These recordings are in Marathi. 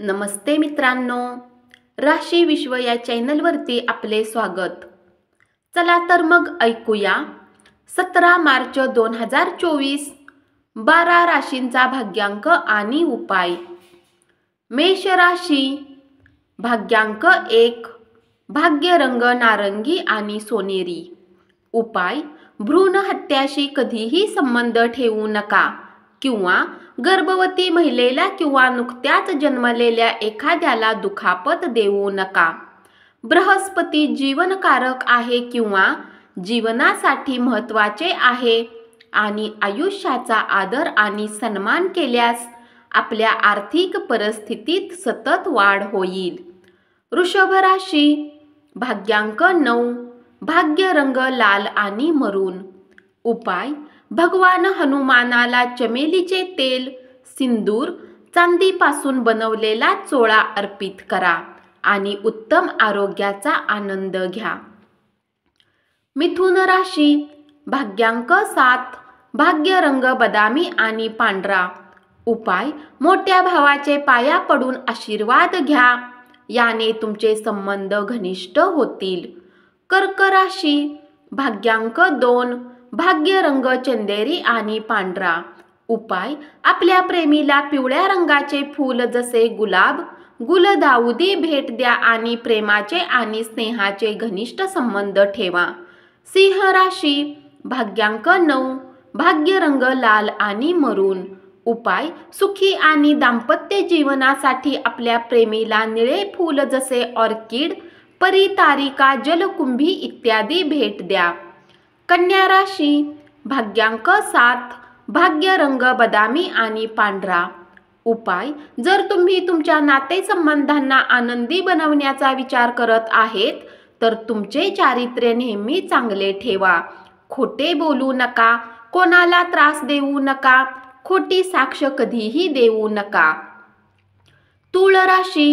नमस्ते मित्रांनो, राशी विश्व या चॅनलवरती आपले स्वागत। चला तर मग ऐकूया 17 मार्च 2024 12 राशींचा भाग्यांक आणि उपाय। मेष राशी, भाग्यांक 1, भाग्य रंग नारंगी आणि सोनेरी। उपाय: भ्रूण हत्याशी कधीही संबंध ठेवू नका किंवा गर्भवती महिलेला किंवा नुकत्याच जन्मलेल्या एखाद्याला दुखापत देऊ नका। बृहस्पती जीवनकारक आहे किंवा जीवनासाठी महत्त्वाचे आहे आणि आयुष्याचा आदर आणि सन्मान केल्यास आपल्या आर्थिक परिस्थितीत सतत वाढ होईल। वृषभ राशी, भाग्यांक 9, भाग्य रंग लाल आणि मरून। उपाय: भगवान हनुमानाला चमेलीचे तेल, सिंदूर, चांदीपासून बनवलेला चोळा अर्पित करा आणि उत्तम आरोग्याचा आनंद घ्या। मिथुन राशी, भाग्यांक 7, भाग्य रंग बदामी आणि पांढरा। उपाय: मोठ्या भावाचे पाया पडून आशीर्वाद घ्या, याने तुमचे संबंध घनिष्ठ होतील। कर्क राशी, भाग्यांक 2, भाग्य रंग चंदेरी आणि पांढरा। उपाय: आपल्या प्रेमीला पिवळ्या रंगाचे फूल जसे गुलाब, गुलदाउदी भेट द्या आणि प्रेमाचे आणि स्नेहाचे घनिष्ठ संबंध ठेवा। सिंह राशी, भाग्यांक 9, भाग्य रंग लाल आणि मरून। उपाय: सुखी आणि दाम्पत्य जीवनासाठी आपल्या प्रेमीला निळे फूल जसे ऑर्किड, परितारिका, जलकुंभी इत्यादी भेट द्या। कन्या राशी, भाग्यांक 7, भाग्य रंग बदामी आणि पांढरा। उपाय: जर तुम्ही तुमच्या नातेसंबंधांना आनंदी बनवण्याचा विचार करत आहेत तर तुमचे चारित्र्य नेहमी चांगले ठेवा। खोटे बोलू नका, कोणाला त्रास देऊ नका, खोटी साक्ष कधीही देऊ नका। तुळ राशी,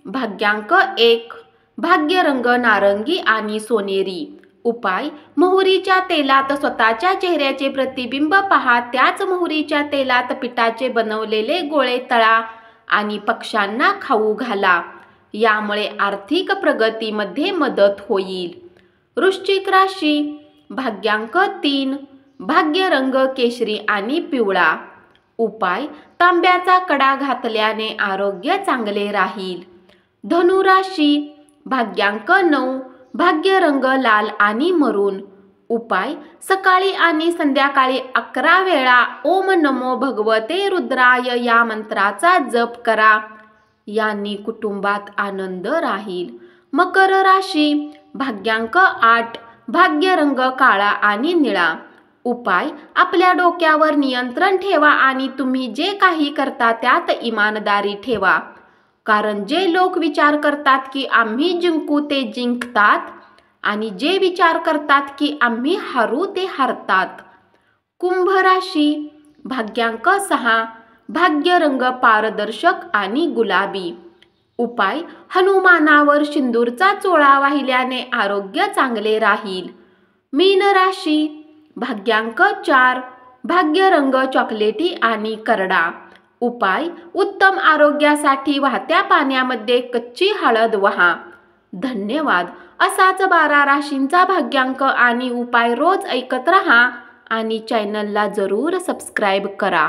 भाग्यांक 1, भाग्य रंग नारंगी आणि सोनेरी। उपाय: मोहरीच्या तेलात स्वतःच्या चेहऱ्याचे प्रतिबिंब पहा, त्याच मोहरीच्या तेलात पिठाचे बनवलेले गोळे तळा आणि पक्ष्यांना खाऊ घाला, यामुळे आर्थिक प्रगतीमध्ये मदत होईल। वृश्चिक राशी, भाग्यांक 3, भाग्य रंग केशरी आणि पिवळा। उपाय: तांब्याचा कडा घातल्याने आरोग्य चांगले राहील। धनु राशी, भाग्यांक 9, भाग्य रंग लाल आणि मरून। उपाय: सकाळी आणि संध्याकाळी 11 वेळा ओम नमो भगवते रुद्राय या मंत्राचा जप करा, यांनी कुटुंबात आनंद राहील। मकर राशी, भाग्यांक 8, भाग्य रंग काळा आणि निळा। उपाय: आपल्या डोक्यावर नियंत्रण ठेवा आणि तुम्ही जे काही करता त्यात इमानदारी ठेवा, कारण जे लोक विचार करतात की आम्ही जिंकू ते जिंकतात आणि जे विचार करतात की आम्ही हारू ते हारतात। कुंभ राशी, भाग्यांक 6, भाग्य रंग पारदर्शक आणि गुलाबी। उपाय: हनुमानावर सिंदूरचा चोळा वाहिल्याने आरोग्य चांगले राहील। मीन राशी, भाग्यांक 4, भाग्य रंग चॉकलेटी आणि करडा। उपाय: उत्तम आरोग्यासाठी वाहत्या पाण्यामध्ये कच्ची हळद वहा। धन्यवाद। असाच 12 राशींचा भाग्यांक आणि उपाय रोज ऐकत रहा आणि चॅनलला जरूर सबस्क्राईब करा।